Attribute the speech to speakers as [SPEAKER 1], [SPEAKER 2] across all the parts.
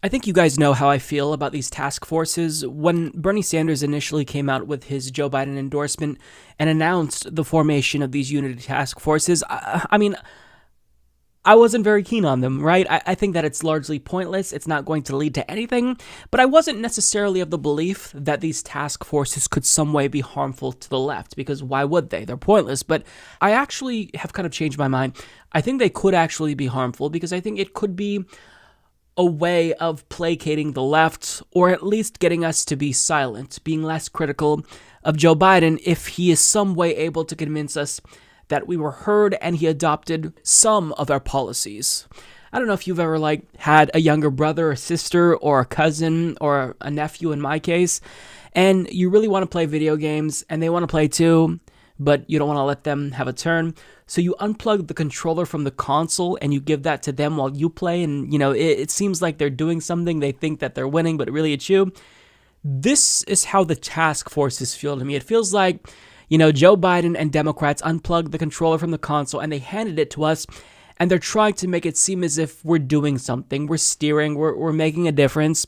[SPEAKER 1] I think you guys know how I feel about these task forces. When Bernie Sanders initially came out with his Joe Biden endorsement and announced the formation of these unity task forces, I wasn't very keen on them, right? I think that it's largely pointless. It's not going to lead to anything. But I wasn't necessarily of the belief that these task forces could some way be harmful to the left, because why would they? They're pointless. But I actually have kind of changed my mind. I think they could actually be harmful because I think it could be a way of placating the left, or at least getting us to be silent, being less critical of Joe Biden if he is some way able to convince us that we were heard and he adopted some of our policies. I don't know if you've ever had a younger brother or sister or a cousin or a nephew in my case, and you really want to play video games and they want to play too, but you don't want to let them have a turn. So you unplug the controller from the console and you give that to them while you play, and it seems like they're doing something. They think that they're winning, but really it's you. This is how the task forces feel to me. It feels like, Joe Biden and Democrats unplugged the controller from the console and they handed it to us, and they're trying to make it seem as if we're doing something, we're steering, we're making a difference.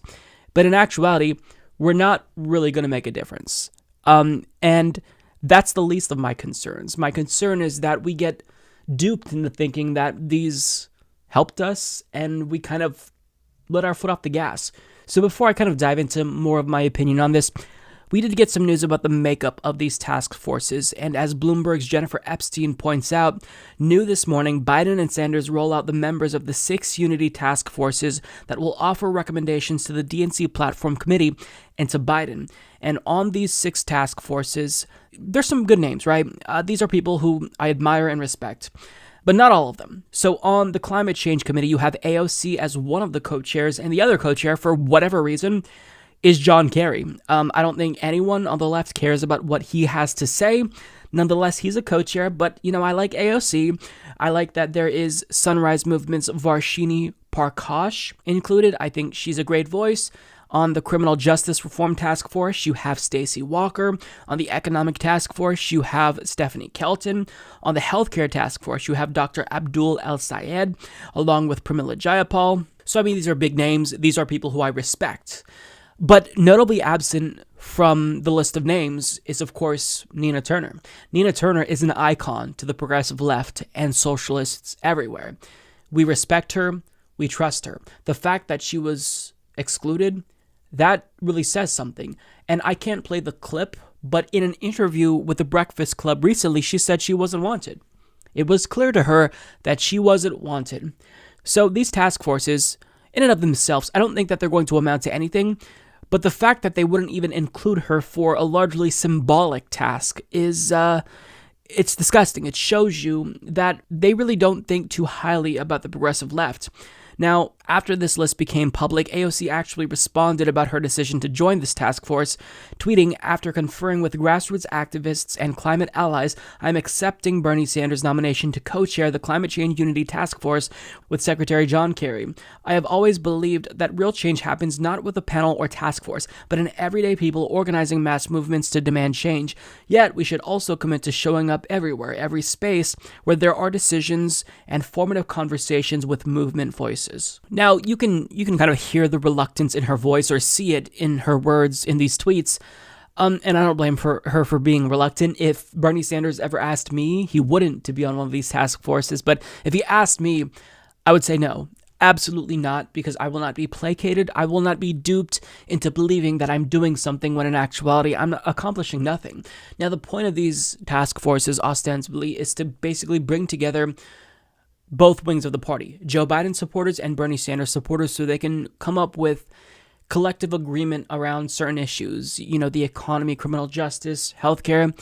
[SPEAKER 1] But in actuality, we're not really going to make a difference. And that's the least of my concerns. My concern is that we get duped into thinking that these helped us and we kind of let our foot off the gas. So before I kind of dive into more of my opinion on this, we did get some news about the makeup of these task forces, and as Bloomberg's Jennifer Epstein points out, new this morning, Biden and Sanders roll out the members of the 6 unity task forces that will offer recommendations to the DNC platform committee and to Biden. And on these 6 task forces, there's some good names, right? These are people who I admire and respect, but not all of them. So on the Climate Change Committee, you have AOC as one of the co-chairs, and the other co-chair, for whatever reason, is John Kerry. I don't think anyone on the left cares about what he has to say. Nonetheless, he's a co-chair, but, I like AOC. I like that there is Sunrise Movement's Varshini Parkash included. I think she's a great voice. On the Criminal Justice Reform Task Force, you have Stacey Walker. On the Economic Task Force, you have Stephanie Kelton. On the Healthcare Task Force, you have Dr. Abdul El-Sayed, along with Pramila Jayapal. So, these are big names. These are people who I respect. But notably absent from the list of names is, of course, Nina Turner. Nina Turner is an icon to the progressive left and socialists everywhere. We respect her. We trust her. The fact that she was excluded, that really says something. And I can't play the clip, but in an interview with the Breakfast Club recently, she said she wasn't wanted. It was clear to her that she wasn't wanted. So these task forces, in and of themselves, I don't think that they're going to amount to anything. But the fact that they wouldn't even include her for a largely symbolic task is, it's disgusting. It shows you that they really don't think too highly about the progressive left. Now, after this list became public, AOC actually responded about her decision to join this task force, tweeting, "After conferring with grassroots activists and climate allies, I'm accepting Bernie Sanders' nomination to co-chair the Climate Change Unity Task Force with Secretary John Kerry. I have always believed that real change happens not with a panel or task force, but in everyday people organizing mass movements to demand change. Yet, we should also commit to showing up everywhere, every space where there are decisions and formative conversations with movement voices." Now, you can kind of hear the reluctance in her voice or see it in her words in these tweets. And I don't blame her for being reluctant. If Bernie Sanders ever asked me, he wouldn't to be on one of these task forces. But if he asked me, I would say no. Absolutely not, because I will not be placated. I will not be duped into believing that I'm doing something when in actuality I'm accomplishing nothing. Now, the point of these task forces ostensibly is to basically bring together both wings of the party, Joe Biden supporters and Bernie Sanders supporters, so they can come up with collective agreement around certain issues, the economy, criminal justice, healthcare.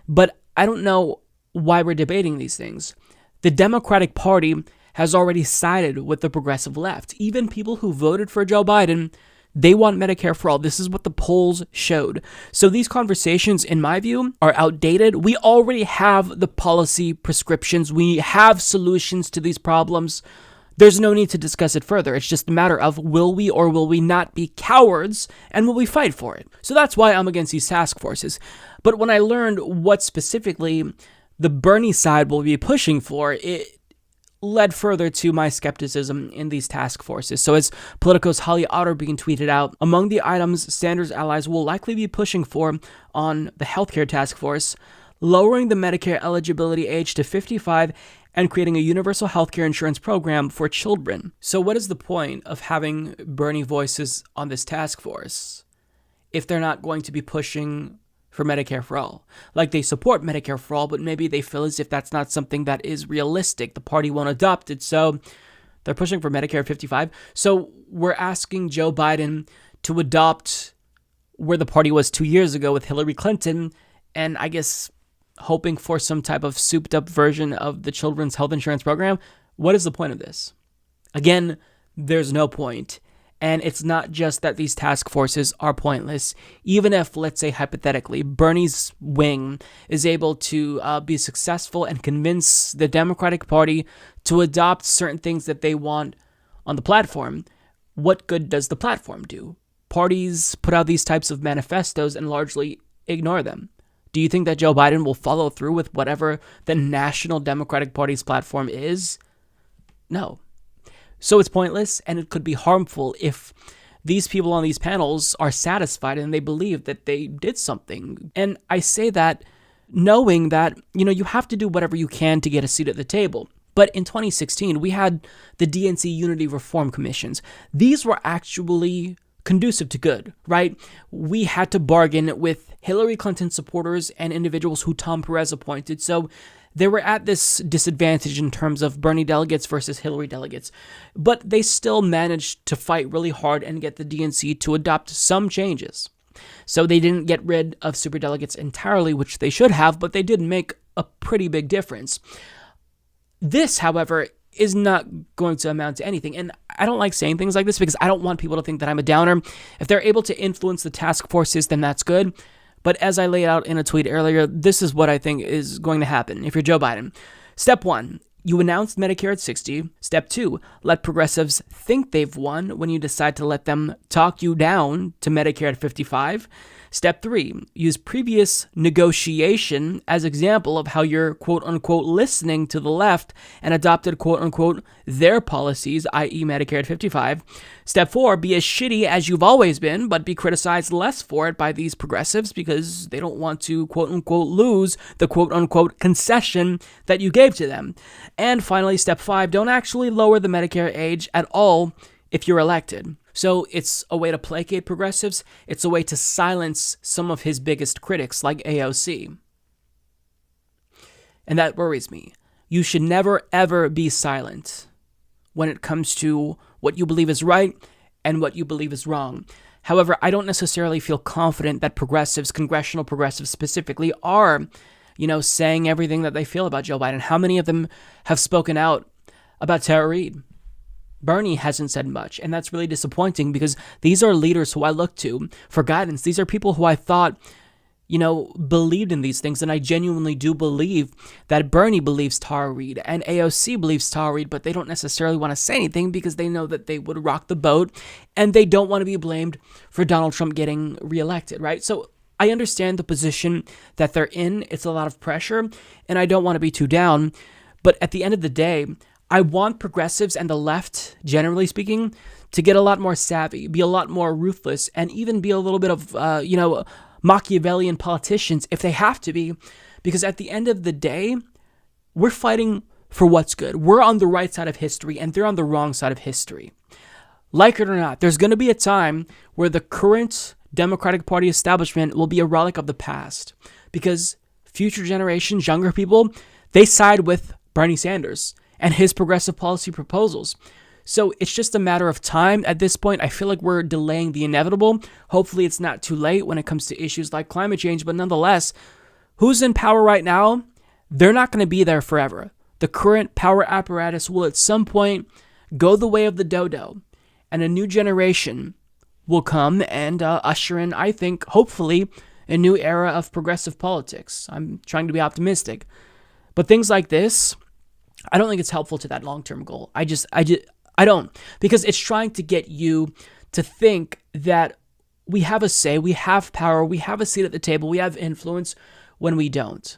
[SPEAKER 1] But I don't know why we're debating these things. The Democratic Party has already sided with the progressive left. Even people who voted for Joe Biden, they want Medicare for all. This is what the polls showed. So these conversations, in my view, are outdated. We already have the policy prescriptions. We have solutions to these problems. There's no need to discuss it further. It's just a matter of will we or will we not be cowards, and will we fight for it? So that's why I'm against these task forces. But when I learned what specifically the Bernie side will be pushing for, led further to my skepticism in these task forces. So as Politico's Holly Otterbein tweeted out, among the items Sanders' allies will likely be pushing for on the healthcare task force, lowering the Medicare eligibility age to 55 and creating a universal healthcare insurance program for children. So what is the point of having Bernie voices on this task force if they're not going to be pushing for Medicare for all? Like, they support Medicare for all, but maybe they feel as if that's not something that is realistic. The party won't adopt it, so they're pushing for Medicare at 55. So we're asking Joe Biden to adopt where the party was 2 years ago with Hillary Clinton, and I guess hoping for some type of souped-up version of the children's health insurance program. What is the point of this? Again, there's no point. And it's not just that these task forces are pointless. Even if, let's say hypothetically, Bernie's wing is able to be successful and convince the Democratic Party to adopt certain things that they want on the platform, what good does the platform do? Parties put out these types of manifestos and largely ignore them. Do you think that Joe Biden will follow through with whatever the National Democratic Party's platform is? No. So it's pointless, and it could be harmful if these people on these panels are satisfied and they believe that they did something. And I say that knowing that, you have to do whatever you can to get a seat at the table. But in 2016, we had the DNC Unity Reform Commissions. These were actually conducive to good, right? We had to bargain with Hillary Clinton supporters and individuals who Tom Perez appointed. So they were at this disadvantage in terms of Bernie delegates versus Hillary delegates, but they still managed to fight really hard and get the DNC to adopt some changes. So they didn't get rid of superdelegates entirely, which they should have, but they did make a pretty big difference. This, however, is not going to amount to anything, and I don't like saying things like this because I don't want people to think that I'm a downer. If they're able to influence the task forces, then that's good. But as I laid out in a tweet earlier, this is what I think is going to happen if you're Joe Biden. Step 1, you announced Medicare at 60. Step 2, let progressives think they've won when you decide to let them talk you down to Medicare at 55. Step 3, use previous negotiation as example of how you're quote-unquote listening to the left and adopted quote-unquote their policies, i.e. Medicare at 55. Step 4, be as shitty as you've always been, but be criticized less for it by these progressives because they don't want to quote-unquote lose the quote-unquote concession that you gave to them. And finally, step 5, don't actually lower the Medicare age at all if you're elected. So it's a way to placate progressives. It's a way to silence some of his biggest critics, like AOC. And that worries me. You should never, ever be silent when it comes to what you believe is right and what you believe is wrong. However, I don't necessarily feel confident that progressives, congressional progressives specifically, are, saying everything that they feel about Joe Biden. How many of them have spoken out about Tara Reade? Bernie hasn't said much, and that's really disappointing because these are leaders who I look to for guidance. These are people who I thought, believed in these things, and I genuinely do believe that Bernie believes Tara Reade and AOC believes Tara Reade, but they don't necessarily want to say anything because they know that they would rock the boat, and they don't want to be blamed for Donald Trump getting reelected, right? So I understand the position that they're in. It's a lot of pressure, and I don't want to be too down, but at the end of the day, I want progressives and the left, generally speaking, to get a lot more savvy, be a lot more ruthless, and even be a little bit of, Machiavellian politicians if they have to be, because at the end of the day, we're fighting for what's good. We're on the right side of history, and they're on the wrong side of history. Like it or not, there's going to be a time where the current Democratic Party establishment will be a relic of the past, because future generations, younger people, they side with Bernie Sanders and his progressive policy proposals. So it's just a matter of time at this point. I feel like we're delaying the inevitable. Hopefully it's not too late when it comes to issues like climate change, but nonetheless, who's in power right now? They're not going to be there forever. The current power apparatus will at some point go the way of the dodo, and a new generation will come and usher in, I think, hopefully, a new era of progressive politics. I'm trying to be optimistic. But things like this, I don't think it's helpful to that long-term goal. I don't, because it's trying to get you to think that we have a say, we have power, we have a seat at the table, we have influence when we don't.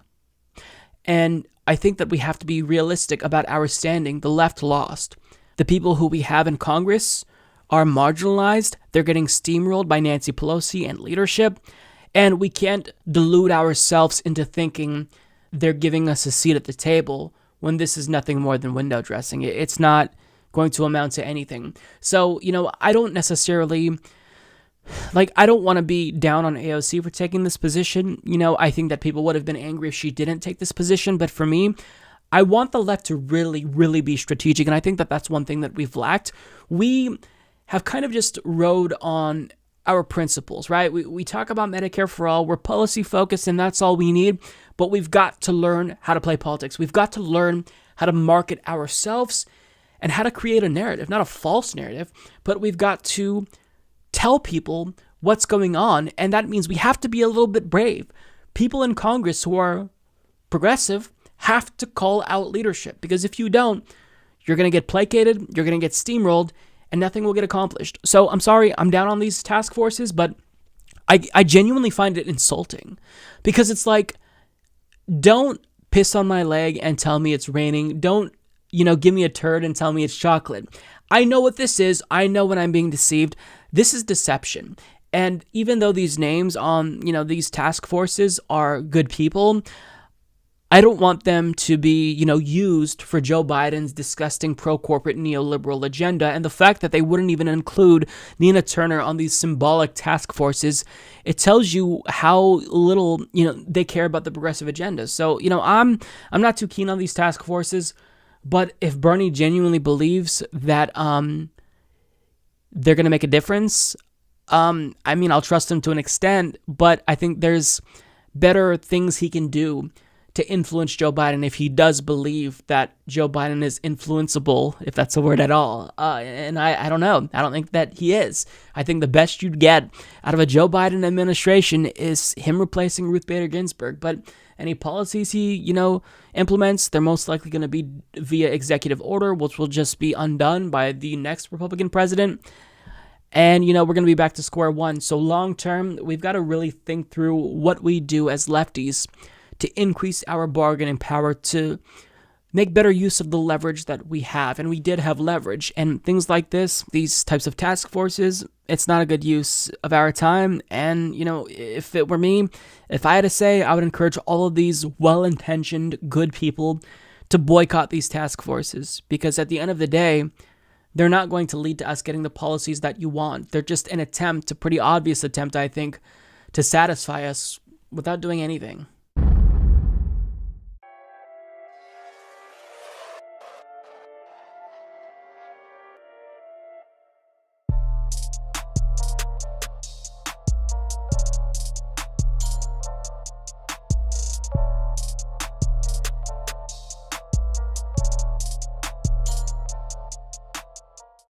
[SPEAKER 1] And I think that we have to be realistic about our standing. The left lost. The people who we have in Congress are marginalized. They're getting steamrolled by Nancy Pelosi and leadership. And we can't delude ourselves into thinking they're giving us a seat at the table when this is nothing more than window dressing. It's not going to amount to anything. So, I don't necessarily, I don't want to be down on AOC for taking this position. I think that people would have been angry if she didn't take this position. But for me, I want the left to really, really be strategic. And I think that that's one thing that we've lacked. We have kind of just rode on our principles, right? We talk about Medicare for all. We're policy focused and that's all we need. But we've got to learn how to play politics. We've got to learn how to market ourselves and how to create a narrative, not a false narrative, but we've got to tell people what's going on. And that means we have to be a little bit brave. People in Congress who are progressive have to call out leadership, because if you don't, you're going to get placated, you're going to get steamrolled, and nothing will get accomplished. So I'm sorry, I'm down on these task forces, but I genuinely find it insulting, because it's like, don't piss on my leg and tell me it's raining. Don't, give me a turd and tell me it's chocolate. I know what this is. I know when I'm being deceived. This is deception. And even though these names on, these task forces are good people, I don't want them to be, used for Joe Biden's disgusting pro-corporate neoliberal agenda. And the fact that they wouldn't even include Nina Turner on these symbolic task forces, it tells you how little, they care about the progressive agenda. So, I'm not too keen on these task forces, but if Bernie genuinely believes that they're going to make a difference, I'll trust him to an extent, but I think there's better things he can do to influence Joe Biden if he does believe that Joe Biden is influenceable, if that's a word at all. And I don't know. I don't think that he is. I think the best you'd get out of a Joe Biden administration is him replacing Ruth Bader Ginsburg. But any policies he, implements, they're most likely going to be via executive order, which will just be undone by the next Republican president. And, we're going to be back to square one. So long term, we've got to really think through what we do as lefties to increase our bargaining power, to make better use of the leverage that we have. And we did have leverage. And things like this, these types of task forces, it's not a good use of our time. And, if it were me, if I had to say, I would encourage all of these well-intentioned, good people to boycott these task forces. Because at the end of the day, they're not going to lead to us getting the policies that you want. They're just an attempt, a pretty obvious attempt, I think, to satisfy us without doing anything.